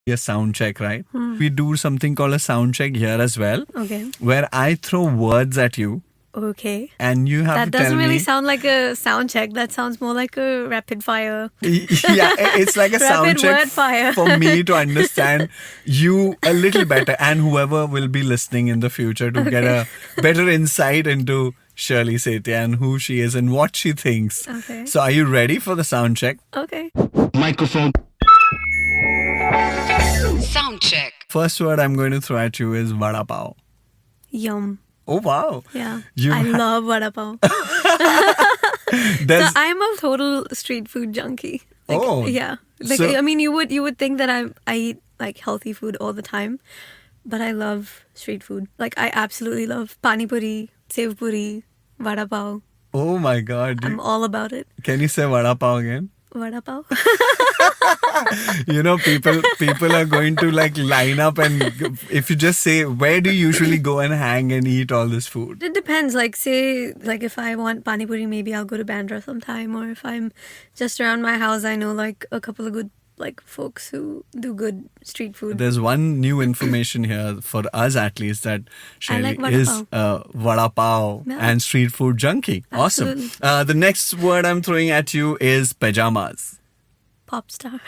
a sound check, right? We do something called a sound check here as well. Okay. Where I throw words at you. Okay. And you have that to tell me. That doesn't really sound like a sound check. That sounds more like a rapid fire. Yeah, it's like a sound check word fire. for me to understand you a little better and whoever will be listening in the future to get a better insight into Shirley Setia and who she is and what she thinks. Okay. So are you ready for the sound check? Okay. Microphone. Sound check. First word I'm going to throw at you is vada pav. Yum. Oh, wow. Yeah. I love vada pav. So I'm a total street food junkie. Like, yeah. Like, I mean, you would think that I eat like healthy food all the time, but I love street food. Like, I absolutely love pani puri, sev puri, vada pav. Oh my God. I'm all about it. Can you say vada pav again? Vada pav. You know, people are going to like line up, and if you just say, where do you usually go and hang and eat all this food? It depends. Like, say, like if I want pani puri, maybe I'll go to Bandra sometime. Or if I'm just around my house, I know like a couple of good like folks who do good street food. There's one new information here for us at least, that Shirley like is a vada pav and street food junkie. Absolutely. Awesome. The next word I'm throwing at you is pajamas. Pop star.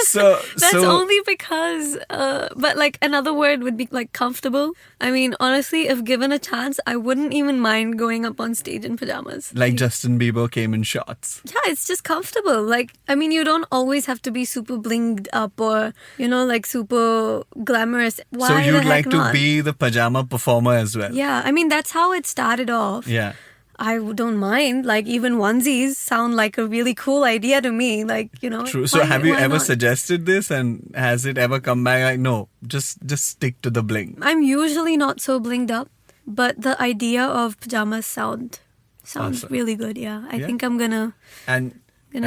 So that's only because but like another word would be like comfortable. I mean, honestly, if given a chance, I wouldn't even mind going up on stage in pajamas. Like Justin Bieber came in shorts. Yeah, it's just comfortable. Like, I mean, you don't always have to be super blinged up or, you know, like super glamorous. Why so you'd the like heck to not? be the pajama performer as well. Yeah, I mean, that's how it started off. Yeah. I don't mind. Like, even onesies sound like a really cool idea to me. Like, you know. True. So have you ever not? suggested this, and has it ever come back like, no, just stick to the bling? I'm usually not so blinged up, but the idea of pajamas sounds awesome. Really good. Yeah. I think I'm gonna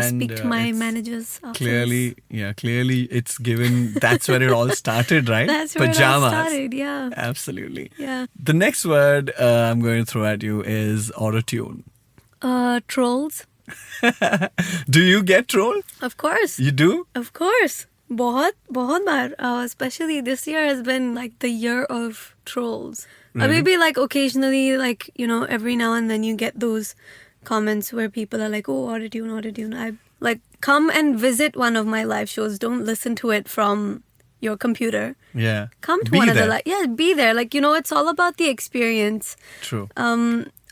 speak to my managers after clearly it's given. That's where it all started, right? That's where pajamas. it all started. Yeah. Absolutely. Yeah. The next word I'm going to throw at you is auto-tune. Trolls. Do you get trolled? Of course. You do? Of course. बहुत बार. Especially this year has been like the year of trolls. Really? Maybe like occasionally, like, you know, every now and then you get those comments where people are like, oh, auto-tune. I like, come and visit one of my live shows. Don't listen to it from your computer. Yeah. Come to one of the be there. Like, you know, it's all about the experience. True.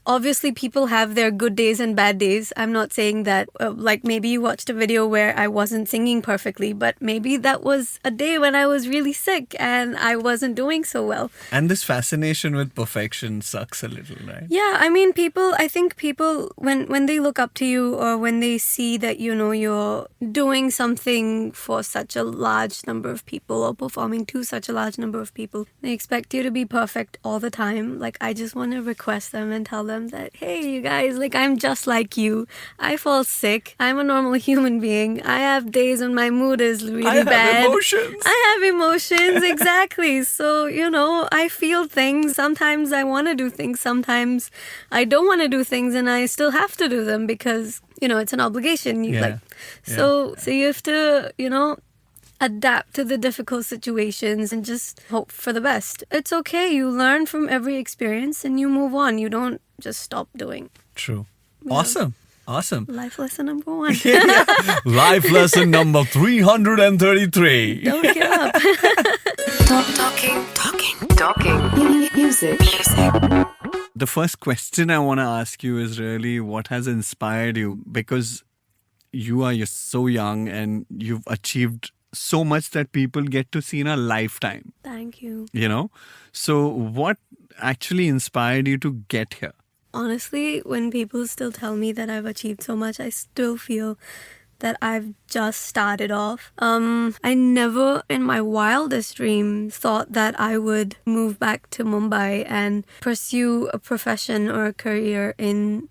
Obviously, people have their good days and bad days. I'm not saying that, like maybe you watched a video where I wasn't singing perfectly, but maybe that was a day when I was really sick and I wasn't doing so well. And this fascination with perfection sucks a little, right? Yeah, I mean, I think people, when they look up to you or when they see that, you know, you're doing something for such a large number of people or performing to such a large number of people, they expect you to be perfect all the time. Like, I just want to request them and tell them that, hey, you guys, like, I'm just like you. I fall sick. I'm a normal human being. I have days when my mood is really bad. I have emotions, exactly. So, you know, I feel things. Sometimes I want to do things. Sometimes I don't want to do things, and I still have to do them because, you know, it's an obligation. So you have to, you know, adapt to the difficult situations and just hope for the best. It's okay. You learn from every experience and you move on. You don't just stop doing. True. Yeah. Awesome. Life lesson number 1. Life lesson number 333. Don't give up. Talking. Music. The first question I want to ask you is really, what has inspired you? Because you're so young and you've achieved so much that people get to see in a lifetime. Thank you. You know? So what actually inspired you to get here? Honestly, when people still tell me that I've achieved so much, I still feel that I've just started off. I never in my wildest dreams thought that I would move back to Mumbai and pursue a profession or a career in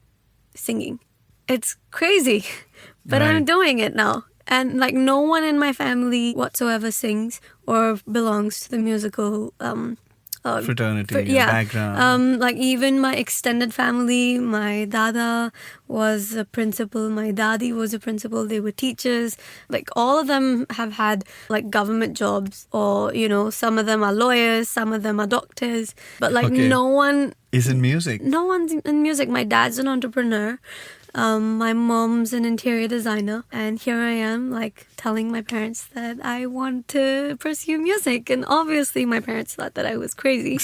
singing. It's crazy, but Right. I'm doing it now. And like, no one in my family whatsoever sings or belongs to the musical fraternity, yeah. background. Like even my extended family, my dada was a principal, my dadi was a principal, they were teachers. Like all of them have had like government jobs, or some of them are lawyers, some of them are doctors, but like Okay. no one Is in music. no one's in music. My dad's an entrepreneur. My mom's an interior designer, and here I am, like telling my parents that I want to pursue music, and obviously my parents thought that I was crazy.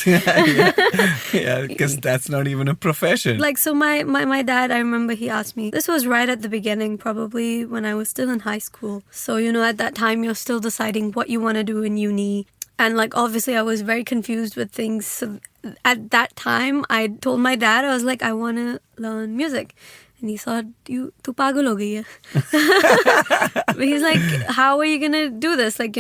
Yeah, because that's not even a profession. Like, so my dad, I remember he asked me, this was right at the beginning, probably when I was still in high school. So, at that time, you're still deciding what you want to do in uni. And like, obviously, I was very confused with things. So at that time, I told my dad, I was like, I want to learn music. And he thought, tu pagal ho gayi hai. But he's like, how are you going to do this? Like,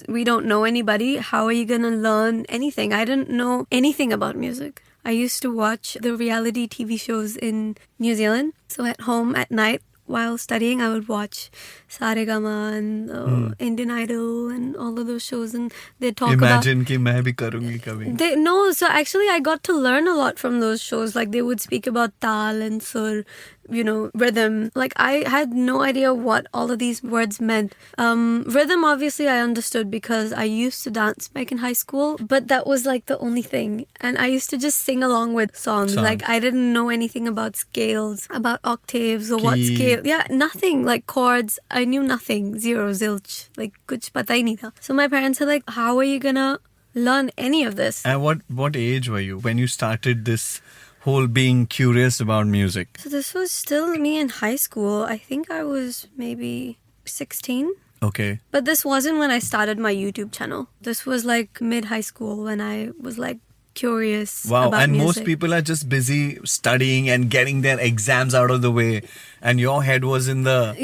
we don't know anybody. How are you going to learn anything? I didn't know anything about music. I used to watch the reality TV shows in New Zealand. So at home at night, while studying, I would watch Saregama and Indian Idol and all of those shows, and they'd talk Imagine कि मैं भी करूँगी कभी. No, so actually I got to learn a lot from those shows. Like they would speak about tal and sur, rhythm. Like I had no idea what all of these words meant. Rhythm, obviously I understood because I used to dance back in high school, but that was like the only thing. And I used to just sing along with songs. Like I didn't know anything about scales, about octaves or what scale. Yeah, nothing. Like chords, I knew nothing. Zero, zilch. Like kuch pata hi nahi tha. So my parents are like, how are you gonna learn any of this? And what age were you when you started this whole being curious about music? So this was still me in high school. I think I was maybe 16. Okay. But this wasn't when I started my YouTube channel. This was like mid-high school when I was like curious about and music. most people are just busy studying and getting their exams out of the way, and your head was in the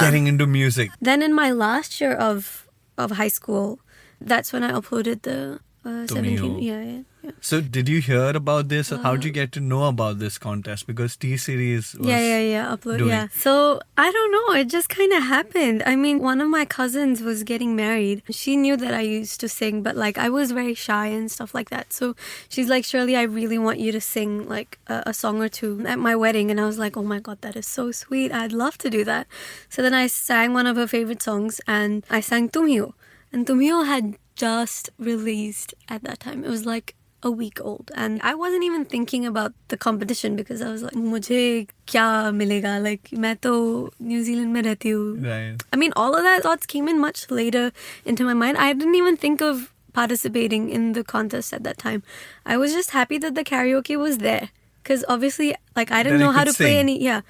getting into music. Then in my last year of high school, that's when I uploaded the 17. Yeah. So did you hear about this, or how did you get to know about this contest? Because T-Series was upload. doing. Yeah. So I don't know, it just kind of happened. I mean, one of my cousins was getting married. She knew that I used to sing, but like I was very shy and stuff like that. So she's like, Shirley, I really want you to sing like a song or two at my wedding. And I was like, oh my God, that is so sweet. I'd love to do that. So then I sang one of her favorite songs, and I sang Tum Hi Ho. And Tum Hi Ho had just released at that time. It was like a week old, and I wasn't even thinking about the competition because I was like, मुझे क्या मिलेगा? Like मैं तो New Zealand में रहती हूँ. Right. I mean, all of that thoughts came in much later into my mind. I didn't even think of participating in the contest at that time. I was just happy that the karaoke was there. Because obviously, like, I didn't know how to play any... Yeah.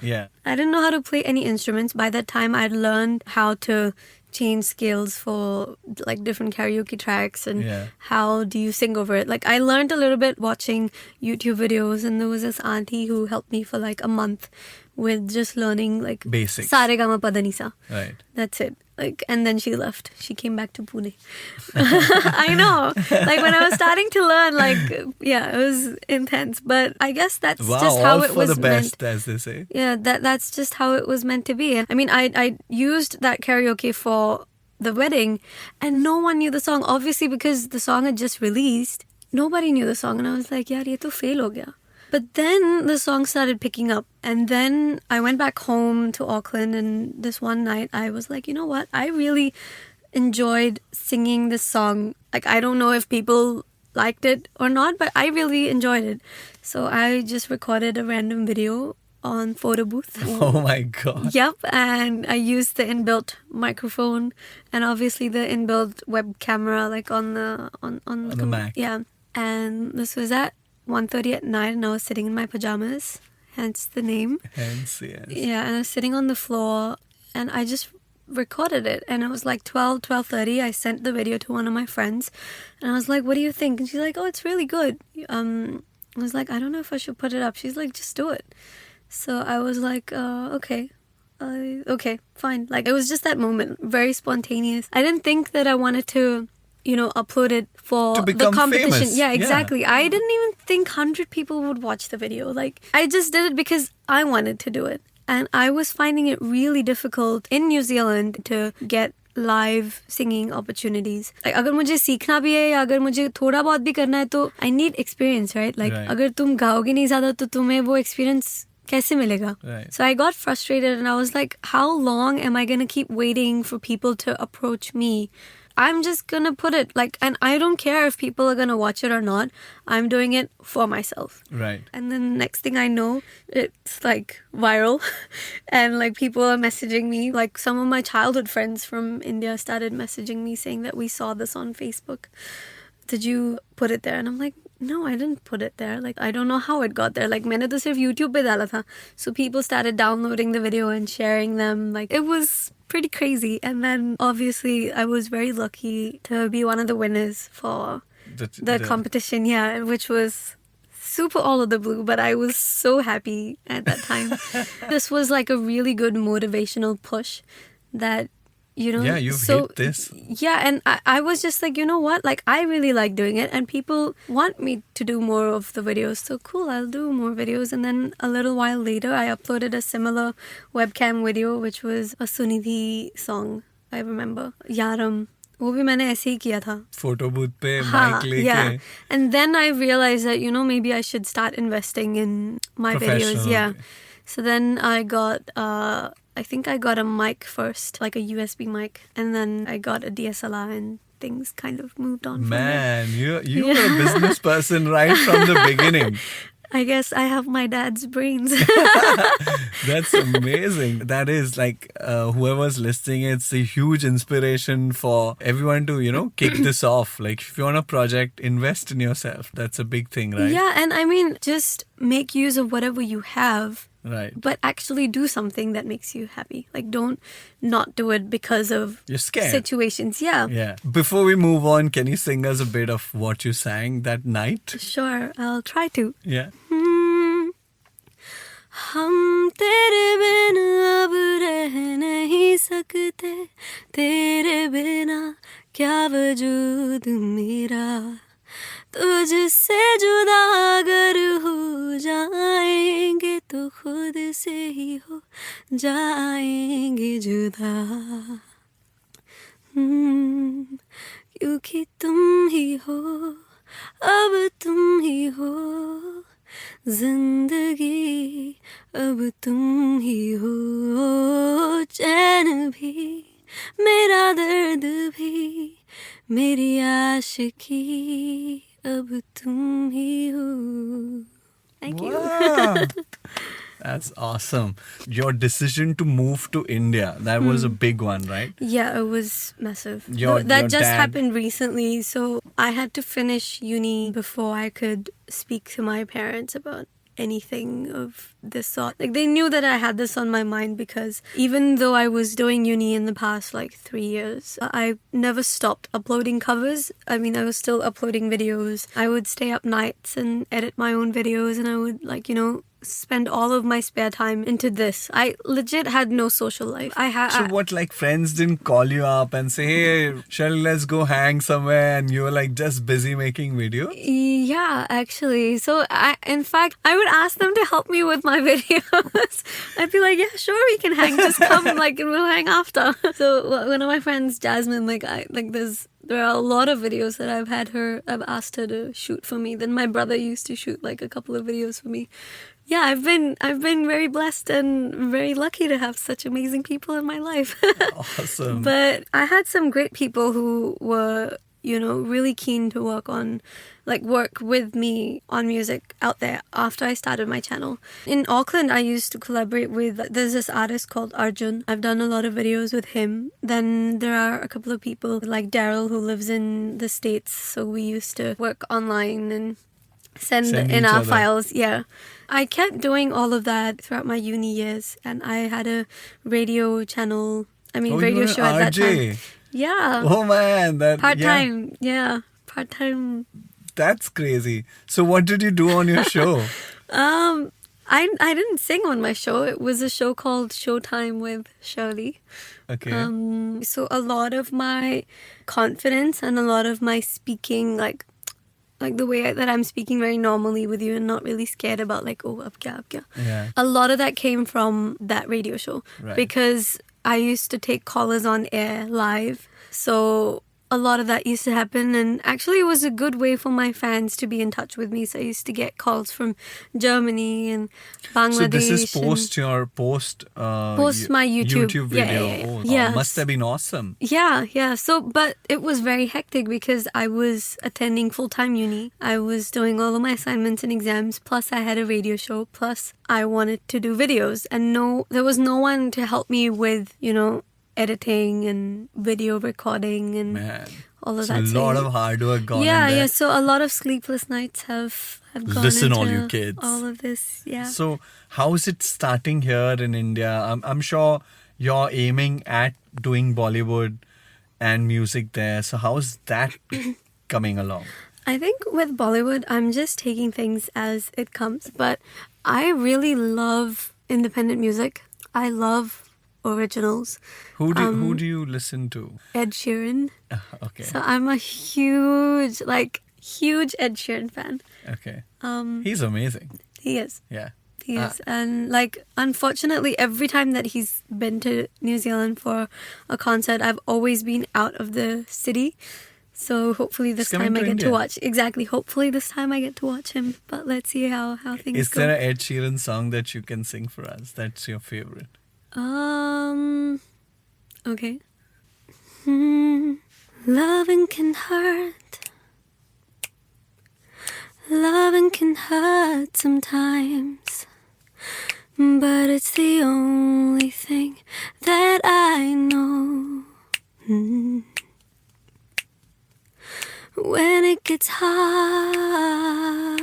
I didn't know how to play any instruments. By that time, I'd learned how to change scales for, like, different karaoke tracks and how do you sing over it. Like, I learned a little bit watching YouTube videos, and there was this auntie who helped me for, like, a month with just learning, like... Basics. Saregama padanisa. Right. That's it. Like, and then she left. She came back to Pune. I know. Like, when I was starting to learn, like, it was intense. But I guess that's just how it was for the best, meant. as they say. Yeah, that's just how it was meant to be. And I mean, I used that karaoke for the wedding, and no one knew the song. Obviously, because the song had just released, nobody knew the song. And I was like, yaar, ye to fail ho gaya. But then the song started picking up. And then I went back home to Auckland, and this one night I was like, you know what? I really enjoyed singing this song. Like, I don't know if people liked it or not, but I really enjoyed it. So I just recorded a random video on photo booth. Oh my God. Yep, and I used the inbuilt microphone and obviously the inbuilt web camera, like on the Mac. Yeah, and this was at 1:30 at night, and I was sitting in my pajamas, hence the name. Hence, yes. Yeah, and I was sitting on the floor, and I just recorded it, and it was like 12:30. I sent the video to one of my friends, and I was like, what do you think? And she's like, oh, it's really good. I was like, I don't know if I should put it up. She's like, just do it. So I was like, okay, fine. Like, it was just that moment, very spontaneous. I didn't think that I wanted to, upload it for to become the competition. Famous. Yeah, exactly. Yeah. I didn't even think 100 people would watch the video. Like, I just did it because I wanted to do it. And I was finding it really difficult in New Zealand to get live singing opportunities. Like अगर मुझे सीखना भी है या अगर मुझे थोड़ा बहुत भी करना है तो I need experience, right? Like अगर तुम गाओगे नहीं ज़्यादा तो तुम्हें वो experience कैसे मिलेगा? Right. So I got frustrated and I was like, how long am I going to keep waiting for people to approach me? I'm just going to put it like, and I don't care if people are going to watch it or not. I'm doing it for myself. Right. And then next thing I know, it's like viral and like people are messaging me. Like some of my childhood friends from India started messaging me saying that we saw this on Facebook. Did you put it there? And I'm like, no, I didn't put it there. Like, I don't know how it got there. Like, मैंने तो सिर्फ YouTube पे डाला था. So people started downloading the video and sharing them. Like, it was pretty crazy. And then obviously I was very lucky to be one of the winners for the competition. Yeah, which was super all of the blue, but I was so happy at that time. This was like a really good motivational push that, you know, yeah, you've hit this. Yeah, and I was just like, you know what? Like, I really like doing it, and people want me to do more of the videos. So cool, I'll do more videos. And then a little while later, I uploaded a similar webcam video, which was a Sunidhi song. I remember, Yaram. वो भी मैंने ऐसे ही किया था. Photo booth पे mic लेके. Yeah. And then I realized that, you know, maybe I should start investing in my videos. Yeah. Okay. So then I got, I think I got a mic first, like a USB mic, and then I got a DSLR and things kind of moved on. Man, you were a business person right from the beginning. I guess I have my dad's brains. That's amazing. That is like whoever's listening, it's a huge inspiration for everyone to, you know, kick this off. Like if you want a project, invest in yourself. That's a big thing, right? Yeah, and I mean, just make use of whatever you have. Right. But actually do something that makes you happy. Like don't not do it because of You're scared. situations. Yeah. Yeah. Before we move on, can you sing us a bit of what you sang that night? Sure, I'll try to. Yeah. हम तेरे बिन अब रह नहीं सकते, तेरे बिना क्या वजूद मेरा, तुझसे जुदा अगर हो जाएंगे तो खुद से ही हो जाएंगे जुदा, क्योंकि तुम ही हो, अब तुम ही हो, जिंदगी अब तुम ही हो, चैन भी मेरा दर्द भी मेरी आशिकी अब तुम ही हो. Thank you. Wow. That's awesome. Your decision to move to India, that was a big one, right? Yeah, it was massive. Your That just dad- happened recently. So I had to finish uni before I could speak to my parents about anything of this sort. Like they knew that I had this on my mind because even though I was doing uni in the past like 3 years, I never stopped uploading covers. I mean, I was still uploading videos. I would stay up nights and edit my own videos, and I would like, you know, spend all of my spare time into this. I legit had no social life. So what, like friends didn't call you up and say, hey, Shirley, let's go hang somewhere, and you were like just busy making videos? Yeah, actually. So in fact, I would ask them to help me with my videos. I'd be like, yeah, sure, we can hang. Just come, like, and we'll hang after. So one of my friends, Jasmine, there are a lot of videos that I've asked her to shoot for me. Then my brother used to shoot like a couple of videos for me. Yeah, I've been very blessed and very lucky to have such amazing people in my life. Awesome. But I had some great people who were, you know, really keen to work with me on music out there after I started my channel. In Auckland, I used to collaborate with, there's this artist called Arjun. I've done a lot of videos with him. Then there are a couple of people like Daryl who lives in the States. So we used to work online and send in our files. Yeah. I kept doing all of that throughout my uni years. And I had a radio channel, radio show at that time. Yeah. Oh man, part-time. Yeah. Part-time. That's crazy. So what did you do on your show? I didn't sing on my show. It was a show called Showtime with Shirley. Okay. So a lot of my confidence and a lot of my speaking, like the way that I'm speaking very normally with you and not really scared about like, oh, ab kya. Yeah. A lot of that came from that radio show. Right. Because I used to take callers on air live. So a lot of that used to happen, and actually it was a good way for my fans to be in touch with me. So I used to get calls from Germany and Bangladesh. So this is and post your post my YouTube. video. Yeah. Oh, Yes. must have been awesome. Yeah. So, but it was very hectic because I was attending full-time uni. I was doing all of my assignments and exams. Plus, I had a radio show. Plus, I wanted to do videos, and there was no one to help me with, editing and video recording and Man. all of So that. a lot of hard work gone in yeah. there. So a lot of sleepless nights have gone Listen, into all you kids. all of this. Yeah. So how is it starting here in India? I'm sure you're aiming at doing Bollywood and music there. So how's that coming along? I think with Bollywood, I'm just taking things as it comes. But I really love independent music. I love originals. Who do you listen to? Ed Sheeran. Okay. So I'm a huge Ed Sheeran fan. Okay. Um, He's amazing. he is. Yeah. He is. And unfortunately, every time that he's been to New Zealand for a concert, I've always been out of the city. So hopefully this He's coming time I to get India. to watch. Exactly. Hopefully this time I get to watch him. But let's see how things Is go. there an Ed Sheeran song that you can sing for us? That's your favorite. Okay. Loving can hurt. Loving can hurt sometimes. But it's the only thing that I know. When it gets hard,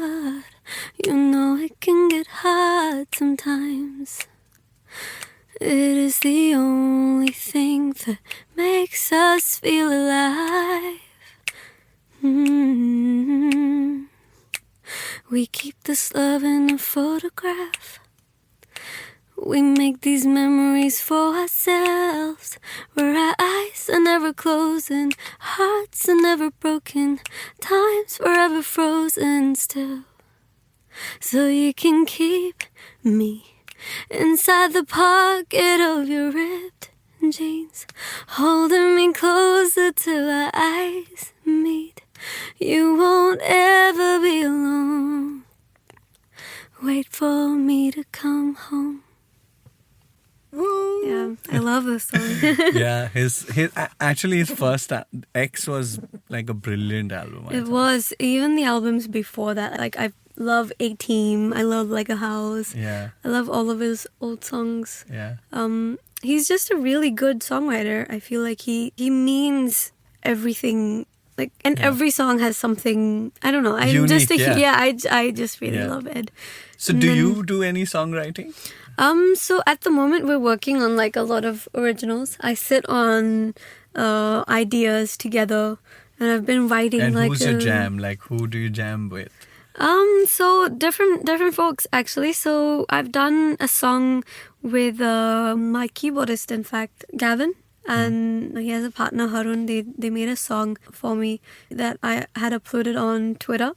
it can get hard sometimes. It is the only thing that makes us feel alive. We keep this love in a photograph. We make these memories for ourselves, where our eyes are never closing, hearts are never broken, time's forever frozen still. So you can keep me inside the pocket of your ripped jeans, holding me closer till our eyes meet. You won't ever be alone. Wait for me to come home. Yeah, I love this song. Yeah, his first X was like a brilliant album. I It thought. was. Even the albums before that, I love A-Team, I love Like a House. Yeah, I love all of his old songs. yeah. He's just a really good songwriter. I feel like he means everything. Every song has something. I don't know. I Unique, yeah. I just really Yeah. love Ed. So do you do any songwriting? So at the moment we're working on a lot of originals. I sit on ideas together, and I've been writing And who's your jam? Like, who do you jam with? So different folks actually. So I've done a song with my keyboardist, in fact, Gavin, and he has a partner, Harun. They made a song for me that I had uploaded on Twitter.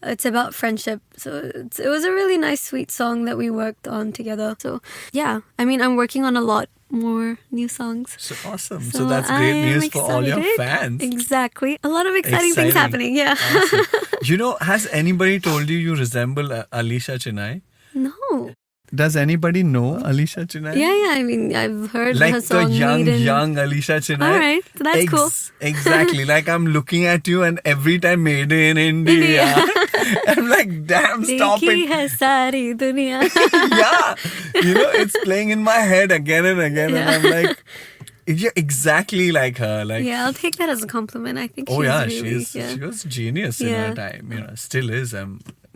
It's about friendship. So it was a really nice, sweet song that we worked on together. So yeah, I'm working on a lot more new songs. So awesome. So that's great I'm news for all your excited. fans. Exactly. A lot of exciting things happening. Yeah. Awesome. Has anybody told you resemble Alisha Chennai? No. Does anybody know Alisha Chennai? Yeah. I've heard Like her the song. young Alisha Chennai. All right. That's cool. Exactly. Like I'm looking at you and every time made in India. I'm like, damn, stop Dekhi it. hai sari duniya. Yeah. It's playing in my head again and again. And I'm like, you're exactly like her. Like, Yeah, I'll take that as a compliment. I think oh she's yeah, really... she was genius in Yeah. her time. Still is.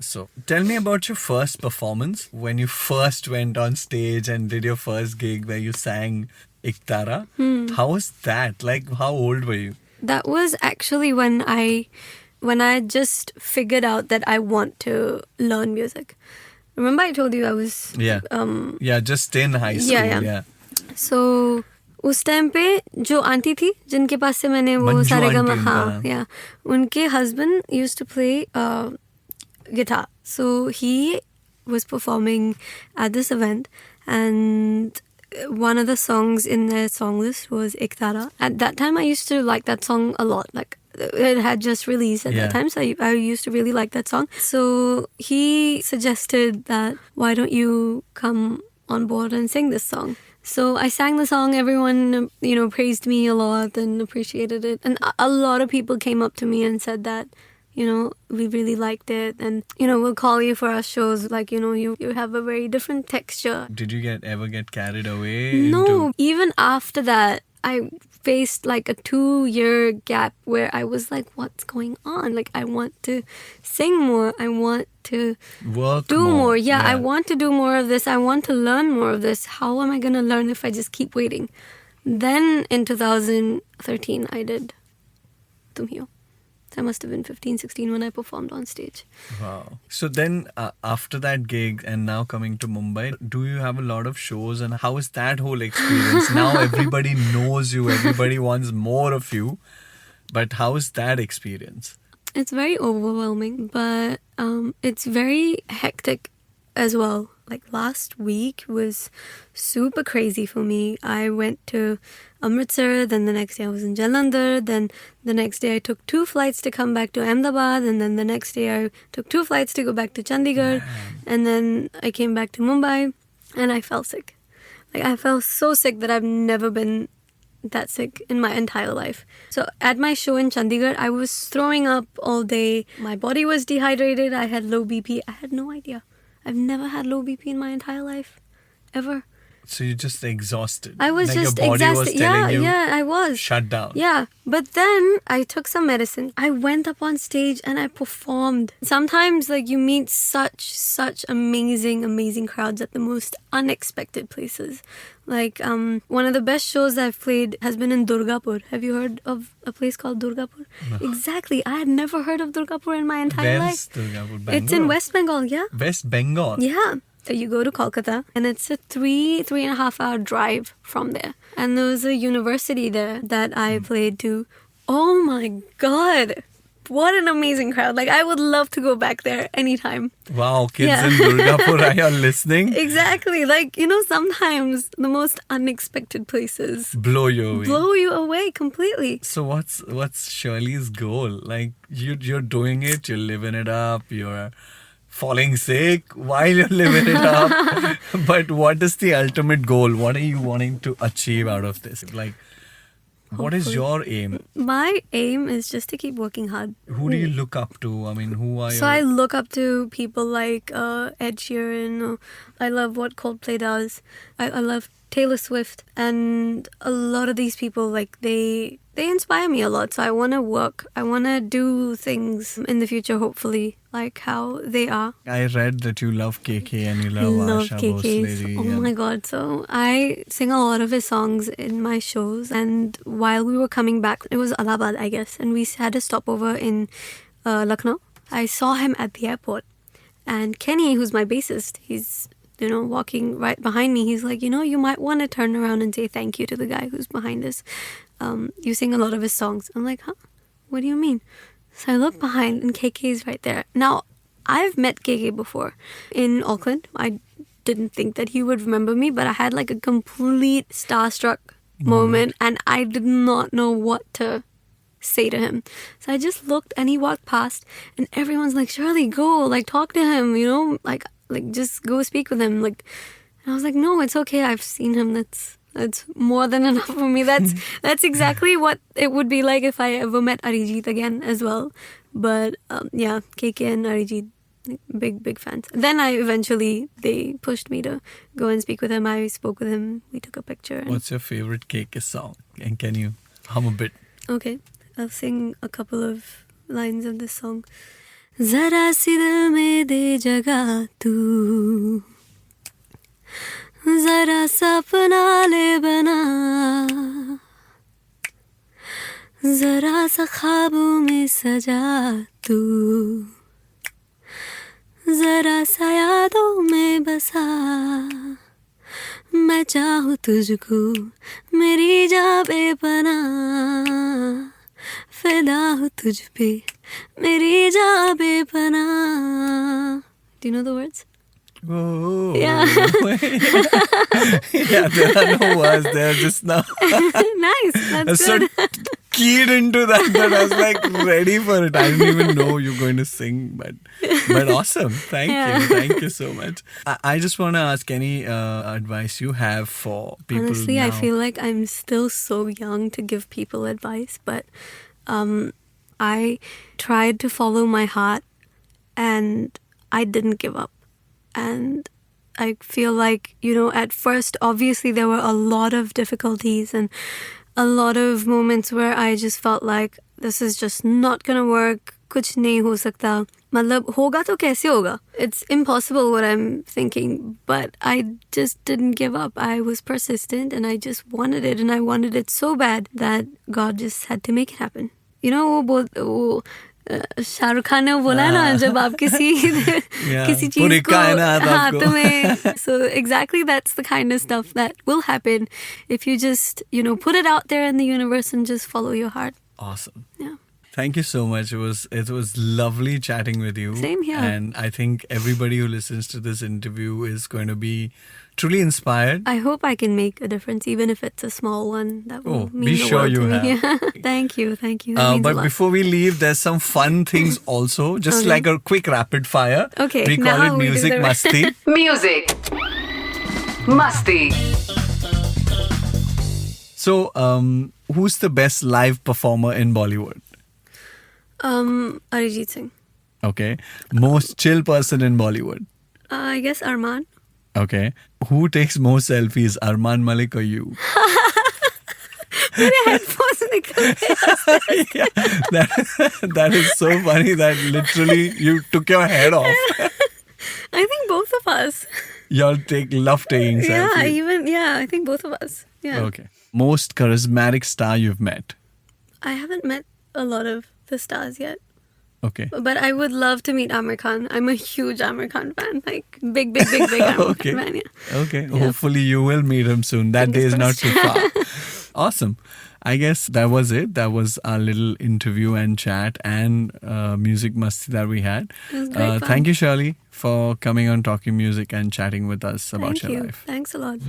So tell me about your first performance when you first went on stage and did your first gig where you sang Iktara. How was that? Like, how old were you? That was actually when I just figured out that I want to learn music. Remember I told you I was... Yeah, just in high school. Yeah. So उस time पे जो aunty थी जिनके पास से मैंने वो Manju Saregama aunty हाँ उनका या उनके husband used to play guitar. So he was performing at this event, and one of the songs in their song list was Ek Tara. At that time, I used to like that song a lot. Like, it had just released at that time, so I used to really like that song. So he suggested that, why don't you come on board and sing this song? So I sang the song. Everyone, praised me a lot and appreciated it. And a lot of people came up to me and said that, we really liked it. And, we'll call you for our shows. Like, you have a very different texture. Did you ever get carried away? No, even after that, I faced like a 2-year gap where I was like, what's going on? Like, I want to sing more. I want to do more. Yeah, I want to do more of this. I want to learn more of this. How am I going to learn if I just keep waiting? Then in 2013, I did Tum Hi Ho. I must have been 15, 16 when I performed on stage. Wow. So then after that gig and now coming to Mumbai, do you have a lot of shows, and how is that whole experience? Now everybody knows you, everybody wants more of you. But how is that experience? It's very overwhelming, but it's very hectic as well. Like last week was super crazy for me. I went to Amritsar, then the next day I was in Jalandhar, then the next day I took 2 flights to come back to Ahmedabad, and then the next day I took 2 flights to go back to Chandigarh, and then I came back to Mumbai, and I fell sick. Like, I felt so sick that I've never been that sick in my entire life. So at my show in Chandigarh, I was throwing up all day. My body was dehydrated. I had low BP. I had no idea. I've never had low BP in my entire life, ever. So you're just exhausted. I was like just your body exhausted. was telling you, I was. Shut down. Yeah, but then I took some medicine. I went up on stage and I performed. Sometimes, like, you meet such amazing crowds at the most unexpected places. Like, one of the best shows I've played has been in Durgapur. Have you heard of a place called Durgapur? No. Exactly. I had never heard of Durgapur in my entire life. Where's Durgapur? It's in West Bengal, yeah. West Bengal? Yeah. So you go to Kolkata, and it's a 3.5 hour drive from there. And there was a university there that I played to. Oh my God. What an amazing crowd. Like, I would love to go back there anytime. Wow, kids in Durgapur, are you listening? Exactly. Like, sometimes the most unexpected places Blow you away completely. So what's Shirley's goal? Like, you're doing it, you're living it up, you're falling sick while you're living it up. But what is the ultimate goal? What are you wanting to achieve out of this? Like, what is your aim? My aim is just to keep working hard. Who do you look up to? I mean, who are you? So I look up to people like Ed Sheeran. I love what Coldplay does. I love Taylor Swift. And a lot of these people, like, they inspire me a lot. So I want to work. I want to do things in the future, hopefully, like how they are. I read that you love KK and you I love love Asha KK's. Bhosle. Oh my God. So I sing a lot of his songs in my shows. And while we were coming back, it was Allahabad, I guess. And we had a stopover in Lucknow. I saw him at the airport. And Kenny, who's my bassist, he's walking right behind me. He's like, you might want to turn around and say thank you to the guy who's behind us. You sing a lot of his songs. I'm like, huh? What do you mean? So I look behind and KK's right there. Now, I've met KK before in Auckland. I didn't think that he would remember me, but I had like a complete starstruck moment and I did not know what to say to him. So I just looked and he walked past and everyone's like, Shirley, go, like, talk to him, like just go speak with him. Like, and I was like, no, it's okay. I've seen him. That's more than enough for me. That's exactly what it would be like if I ever met Arijit again as well. But yeah, KK and Arijit, big fans. Then they pushed me to go and speak with him. I spoke with him. We took a picture. What's your favorite KK song? And can you hum a bit? Okay, I'll sing a couple of lines of this song. Zara si dil mein de jagah tu, जरा सपना ले बना, जरा सा ख्वाबों में सजा तू, जरा सा यादों में बसा, मैं चाहूँ तुझको मेरी जान बेपना, फिदा हूँ तुझ पे मेरी जान बेपना. Do you know the words? Oh, Yeah. yeah, there are no words there just now. Nice. I was That's so good. keyed into that I was like ready for it. I didn't even know you were going to sing, but awesome. Thank Yeah. you. Thank you so much. I just want to ask any advice you have for people Honestly, now. I feel like I'm still so young to give people advice, but I tried to follow my heart and I didn't give up. And I feel like, at first, obviously, there were a lot of difficulties and a lot of moments where I just felt like this is just not gonna work. कुछ नहीं हो सकता. मतलब होगा तो कैसे होगा? It's impossible what I'm thinking, but I just didn't give up. I was persistent and I just wanted it, and I wanted it so bad that God just had to make it happen. वो शाहरुख खान ने वो बोला ना, जब आप किसी चीज पूरी को कायनात हाँ आपको। तुम्हें so exactly that's the kind of stuff that will happen if you just put it out there in the universe and just follow your heart. Awesome. Yeah. Thank you so much. It was lovely chatting with you. Same here. And I think everybody who listens to this interview is going to be truly inspired. I hope I can make a difference, even if it's a small one. That will mean be the sure world you to me. have. Yeah. Thank you. That means a But lot. before we leave, there's some fun things also, just Okay. like a quick rapid fire. Okay, We call now it we do Music the- Masti. Music. Musty. So, who's the best live performer in Bollywood? Arijit Singh. Okay. Most chill person in Bollywood? I guess Arman. Okay. Who takes more selfies, Arman Malik or you? मेरे headphones निकल गए. Yeah, that is so funny that literally you took your head off. I think both of us. Y'all love taking selfies. I think both of us. Yeah. Okay. Most charismatic star you've met? I haven't met a lot of the stars yet, Okay. but I would love to meet Amir Khan. I'm a huge Amir Khan fan, like big Amir Okay. Khan fan. Yeah. Okay. Hopefully you will meet him soon. That day Fingers is not crossed. too far. Awesome. I guess that was it. That was our little interview and chat and music masti that we had. It was great fun. Thank you, Shirley, for coming on Talking Music and chatting with us about Thank your you. life. Thanks a lot.